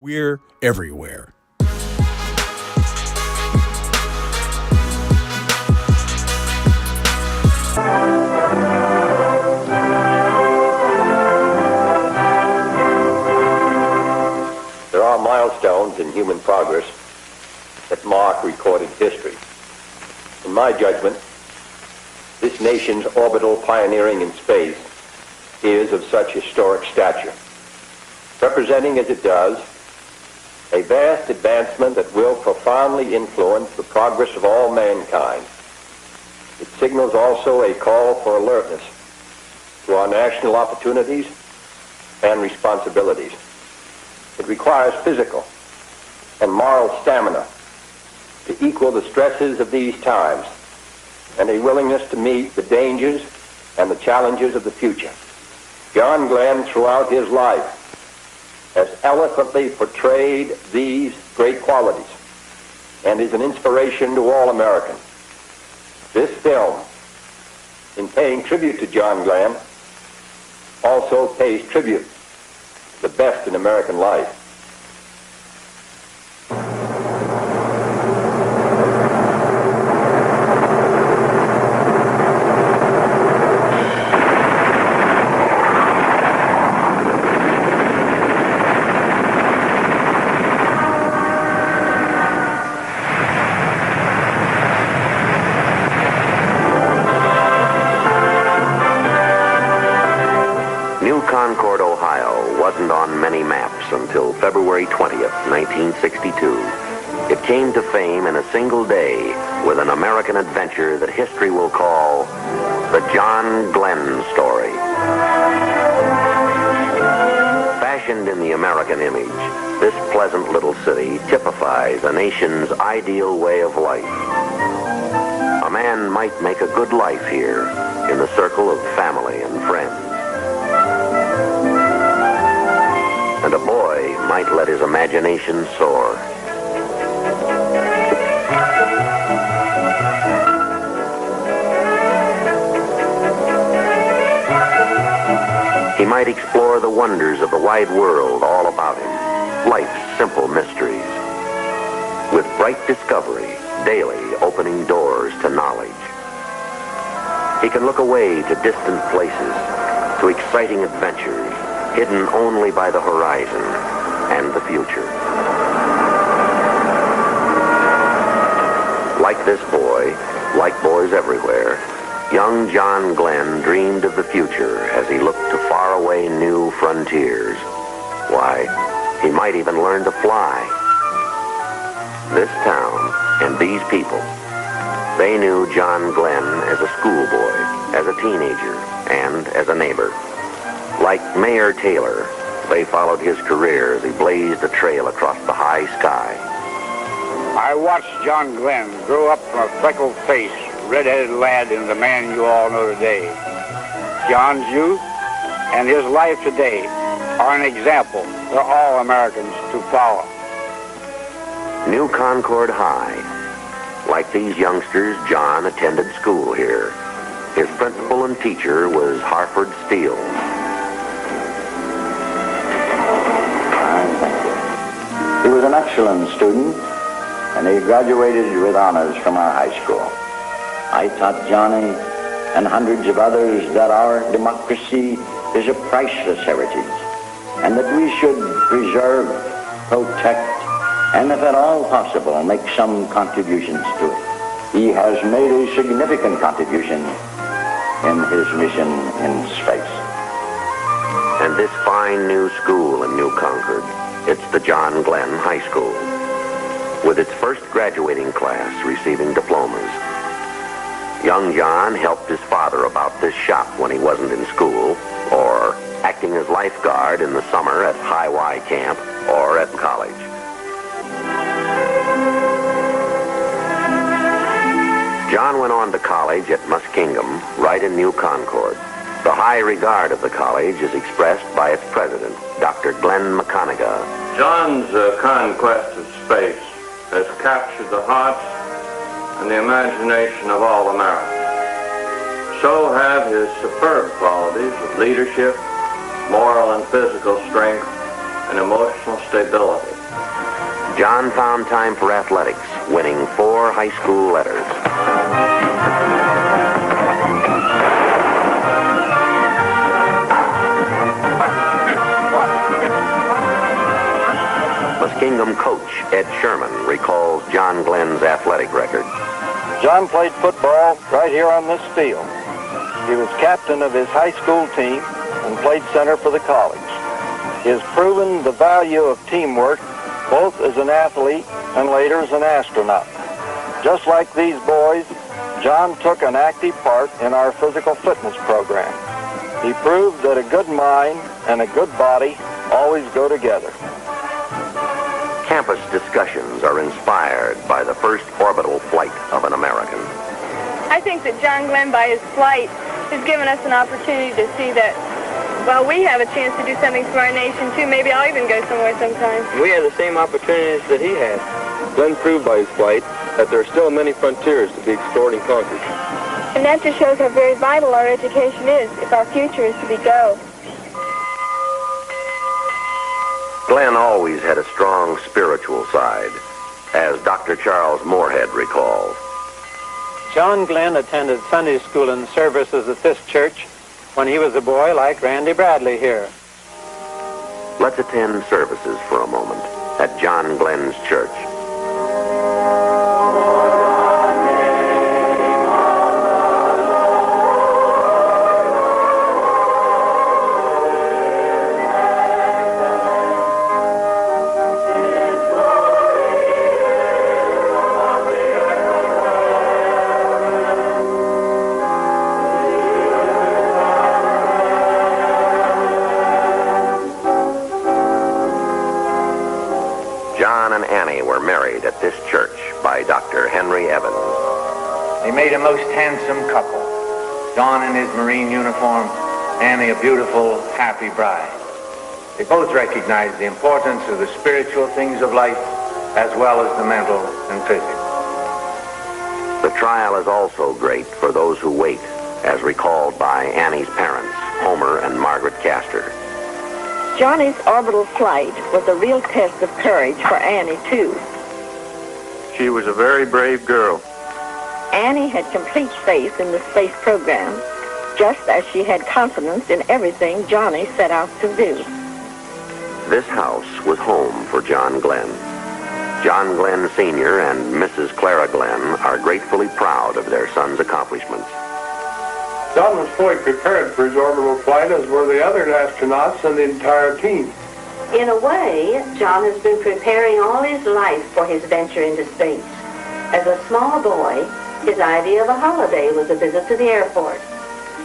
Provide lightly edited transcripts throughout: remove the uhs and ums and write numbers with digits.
We're everywhere. There are milestones in human progress that mark recorded history. In my judgment, this nation's orbital pioneering in space is of such historic stature, representing as it does a vast advancement that will profoundly influence the progress of all mankind. It signals also a call for alertness to our national opportunities and responsibilities. It requires physical and moral stamina to equal the stresses of these times and a willingness to meet the dangers and the challenges of the future. John Glenn, throughout his life, has eloquently portrayed these great qualities and is an inspiration to all Americans. This film, in paying tribute to John Glenn, also pays tribute to the best in American life. Concord, Ohio wasn't on many maps until February 20th, 1962. It came to fame in a single day with an American adventure that history will call the John Glenn story. Fashioned in the American image, this pleasant little city typifies a nation's ideal way of life. A man might make a good life here in the circle of family and friends. And a boy might let his imagination soar. He might explore the wonders of the wide world all about him, life's simple mysteries, with bright discovery daily opening doors to knowledge. He can look away to distant places, to exciting adventures, hidden only by the horizon and the future. Like this boy, like boys everywhere, young John Glenn dreamed of the future as he looked to faraway new frontiers. Why, he might even learn to fly. This town and these people, they knew John Glenn as a schoolboy, as a teenager, and as a neighbor. Like Mayor Taylor, they followed his career as he blazed a trail across the high sky. I watched John Glenn grow up from a freckled-faced, red-headed lad into the man you all know today. John's youth and his life today are an example for all Americans to follow. New Concord High. Like these youngsters, John attended school here. His principal and teacher was Harford Steele. He was an excellent student, and he graduated with honors from our high school. I taught Johnny and hundreds of others that our democracy is a priceless heritage, and that we should preserve, protect, and if at all possible, make some contributions to it. He has made a significant contribution in his mission in space. And this fine new school in New Concord, it's the John Glenn High School, with its first graduating class receiving diplomas. Young John helped his father about this shop when he wasn't in school, or acting as lifeguard in the summer at High Y Camp or at college. John went on to college at Muskingum, right in New Concord. The high regard of the college is expressed by its president, Dr. Glenn McConaughey. John's conquest of space has captured the hearts and the imagination of all Americans. So have his superb qualities of leadership, moral and physical strength, and emotional stability. John found time for athletics, winning 4 high school letters. Muskingum coach Ed Sherman recalls John Glenn's athletic record. John played football right here on this field. He was captain of his high school team and played center for the college. He has proven the value of teamwork both as an athlete and later as an astronaut. Just like these boys, John took an active part in our physical fitness program. He proved that a good mind and a good body always go together. Campus discussions are inspired by the first orbital flight of an American. I think that John Glenn, by his flight, has given us an opportunity to see that, well, we have a chance to do something for our nation, too. Maybe I'll even go somewhere sometime. We have the same opportunities that he had. Glenn proved by his flight that there are still many frontiers to be explored and conquered. And that just shows how very vital our education is if our future is to be go. Glenn always had a strong spiritual side, as Dr. Charles Moorhead recalls. John Glenn attended Sunday school and services at this church when he was a boy like Randy Bradley here. Let's attend services for a moment at John Glenn's church. At this church by Dr. Henry Evans. They made a most handsome couple. John in his Marine uniform, Annie a beautiful, happy bride. They both recognized the importance of the spiritual things of life as well as the mental and physical. The trial is also great for those who wait, as recalled by Annie's parents, Homer and Margaret Castor. Johnny's orbital flight was a real test of courage for Annie, too. She was a very brave girl. Annie had complete faith in the space program, just as she had confidence in everything Johnny set out to do. This house was home for John Glenn. John Glenn Sr. and Mrs. Clara Glenn are gratefully proud of their son's accomplishments. John was fully prepared for his orbital flight, as were the other astronauts and the entire team. In a way, John has been preparing all his life for his venture into space. As a small boy, his idea of a holiday was a visit to the airport.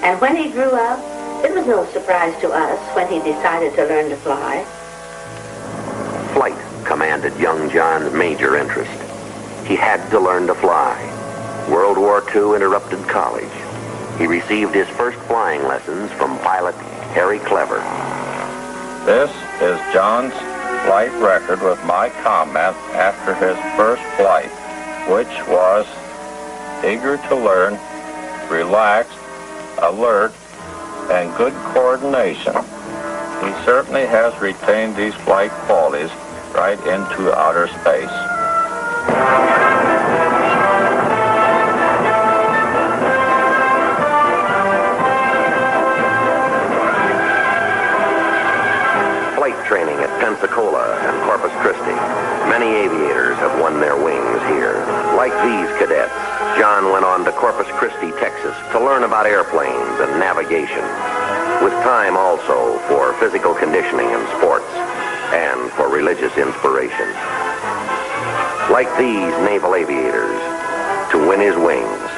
And when he grew up, it was no surprise to us when he decided to learn to fly. Flight commanded young John's major interest. He had to learn to fly. World War II interrupted college. He received his first flying lessons from pilot Harry Clever. This is John's flight record with my comment after his first flight, which was eager to learn, relaxed, alert, and good coordination. He certainly has retained these flight qualities right into outer space. Training at Pensacola and Corpus Christi. Many aviators have won their wings here. Like these cadets, John went on to Corpus Christi, Texas to learn about airplanes and navigation, with time also for physical conditioning and sports, and for religious inspiration. Like these naval aviators, to win his wings.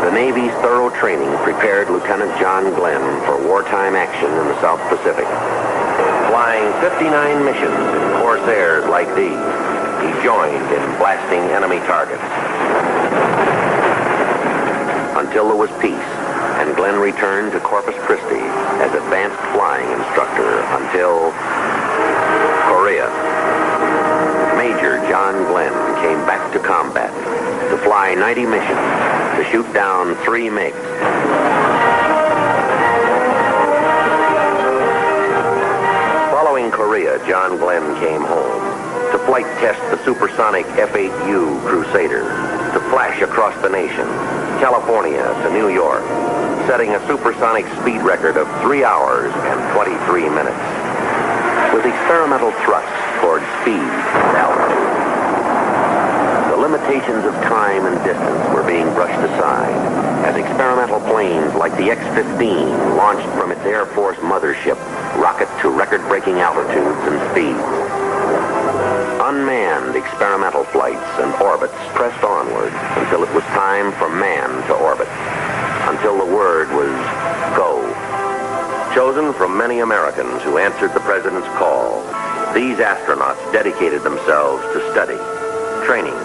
The Navy's thorough training prepared Lieutenant John Glenn for wartime action in the South Pacific. Flying 59 missions in Corsairs like these, he joined in blasting enemy targets. Until there was peace, and Glenn returned to Corpus Christi as advanced flying instructor until Korea. Major John Glenn came back to combat to fly 90 missions, to shoot down 3 MiGs. Korea, John Glenn came home to flight test the supersonic F-8U Crusader, to flash across the nation, California to New York, setting a supersonic speed record of 3 hours and 23 minutes. With experimental thrust toward speed and altitude, the limitations of time and distance were being brushed aside as experimental planes like the X-15 launched from its Air Force mothership rocket to record-breaking altitudes and speeds. Unmanned experimental flights and orbits pressed onward until it was time for man to orbit, until the word was go. Chosen from many Americans who answered the president's call, these astronauts dedicated themselves to study, training,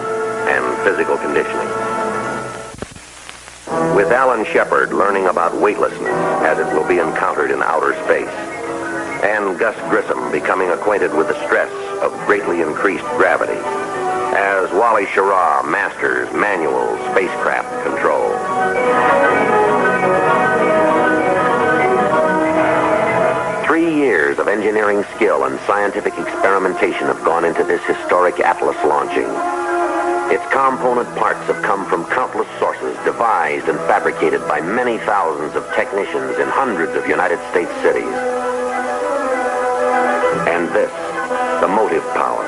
and physical conditioning. With Alan Shepard learning about weightlessness as it will be encountered in outer space, and Gus Grissom becoming acquainted with the stress of greatly increased gravity, as Wally Schirra masters manual spacecraft control. 3 years of engineering skill and scientific experimentation have gone into this historic Atlas launching. Its component parts have come from countless sources, devised and fabricated by many thousands of technicians in hundreds of United States cities. And this, the motive power,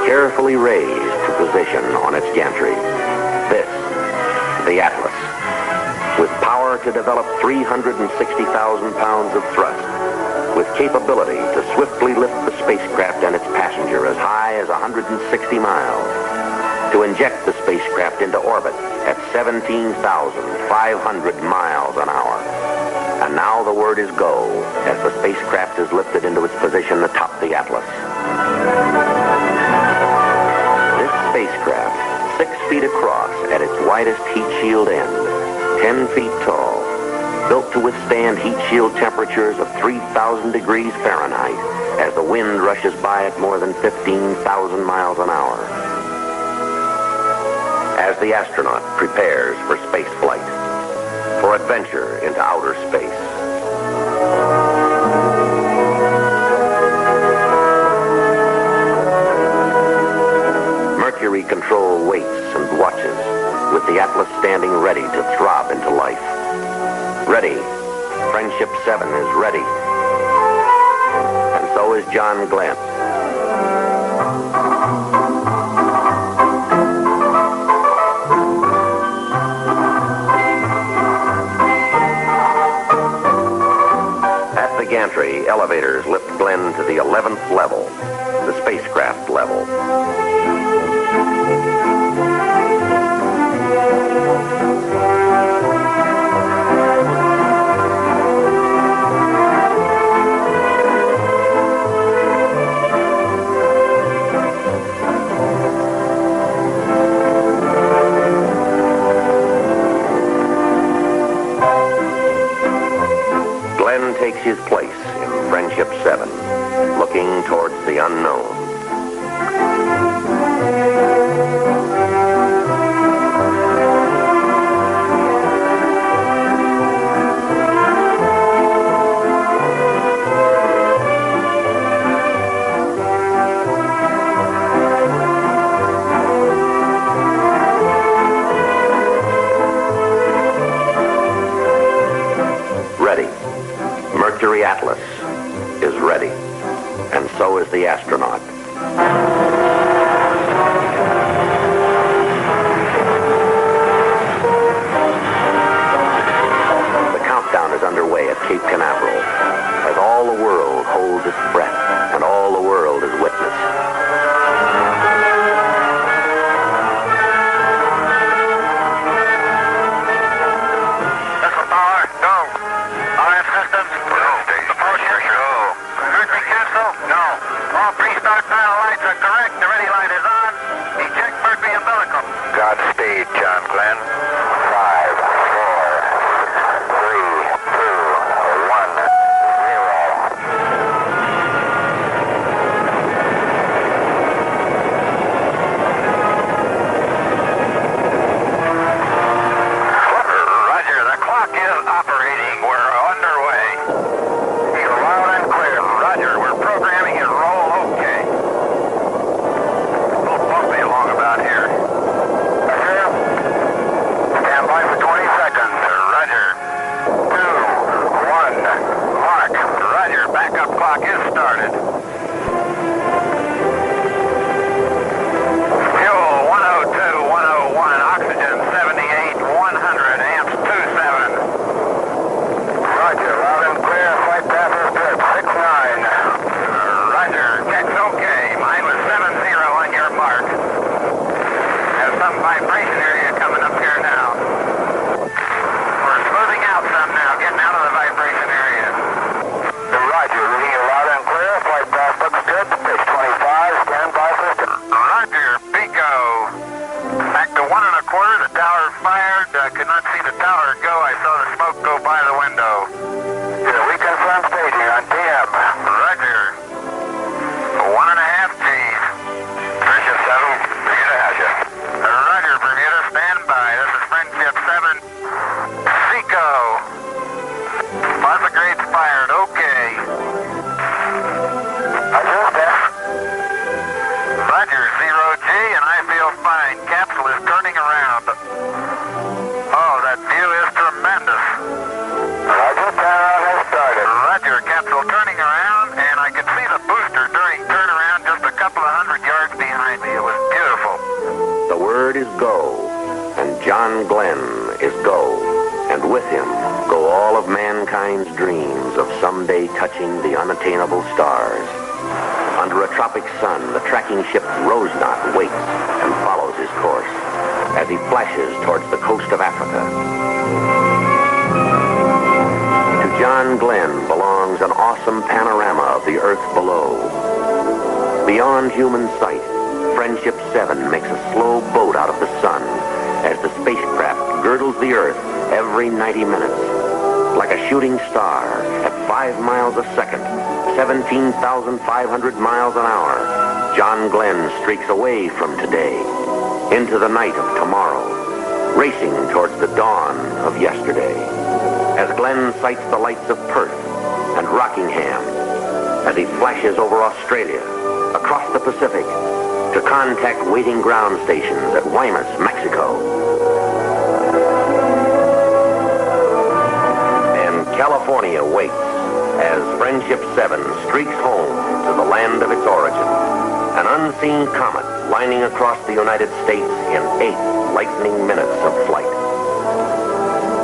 carefully raised to position on its gantry. This, the Atlas, with power to develop 360,000 pounds of thrust, with capability to swiftly lift the spacecraft and its passenger as high as 160 miles, to inject the spacecraft into orbit at 17,500 miles an hour. And now the word is go as the spacecraft is lifted into its position atop the Atlas. This spacecraft, 6 feet across at its widest heat shield end, 10 feet tall, built to withstand heat shield temperatures of 3,000 degrees Fahrenheit as the wind rushes by at more than 15,000 miles an hour. As the astronaut prepares for space flight, for adventure into outer space. Mercury control waits and watches, with the Atlas standing ready to throb into life. Ready. Friendship 7 is ready. And so is John Glenn. Gantry, elevators lift Glenn to the 11th level, the spacecraft level. Glenn takes his place in Friendship 7, looking towards the unknown. Mercury Atlas is ready, and so is the astronaut. The countdown is underway at Cape Canaveral, as all the world holds its breath, and all the world is witness. Godspeed, John Glenn. 5, 4, 3, 2, 1, 0. Roger, the clock is operating. We're underway. You're loud and clear. Roger, we're programming it right. started. Fuel 102, 101, oxygen 78, 100, amps 27. Roger, loud and clear, flight path is good, 69. Roger, check's okay. Mine was 70 on your mark. Have some vibration area coming up here now. We're smoothing out some now, getting out of the vibration area. Roger, reading you loud and clear, flight path looks good, pitch 25, stand by for... Roger, Pico. Back to 1 1/4, the tower fired, could not see the tower go, I saw the smoke go by the window. Yeah, we confirm staging on TM. Roger. 1.5 Gs. Friendship 7, Bermuda has you. Roger, Bermuda, stand by. This is Friendship 7. Pico. Positive grades fired, okay. Roger, Steph. Roger, 0G, and I feel fine. Capsule is turning around. Oh, that view is tremendous. Roger, turnaround has started. Roger, capsule turning around, and I could see the booster during turnaround just a couple of 100 yards behind me. It was beautiful. The word is go, and John Glenn is go, and with him go all of mankind's dreams of someday touching the unattainable stars. Under a tropic sun, the tracking ship Rosenaught waits and follows his course as he flashes towards the coast of Africa. To John Glenn belongs an awesome panorama of the earth below. Beyond human sight, Friendship 7 makes a slow boat out of the sun as the spacecraft girdles the earth every 90 minutes. Like a shooting star at 5 miles a second, 17,500 miles an hour, John Glenn streaks away from today into the night of tomorrow, racing towards the dawn of yesterday. As Glenn sights the lights of Perth and Rockingham, as he flashes over Australia, across the Pacific, to contact waiting ground stations at Guaymas, Mexico. California waits as Friendship 7 streaks home to the land of its origin. An unseen comet lining across the United States in 8 lightning minutes of flight.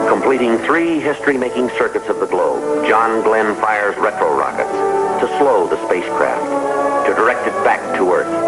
Completing 3 history-making circuits of the globe, John Glenn fires retro rockets to slow the spacecraft, to direct it back to Earth.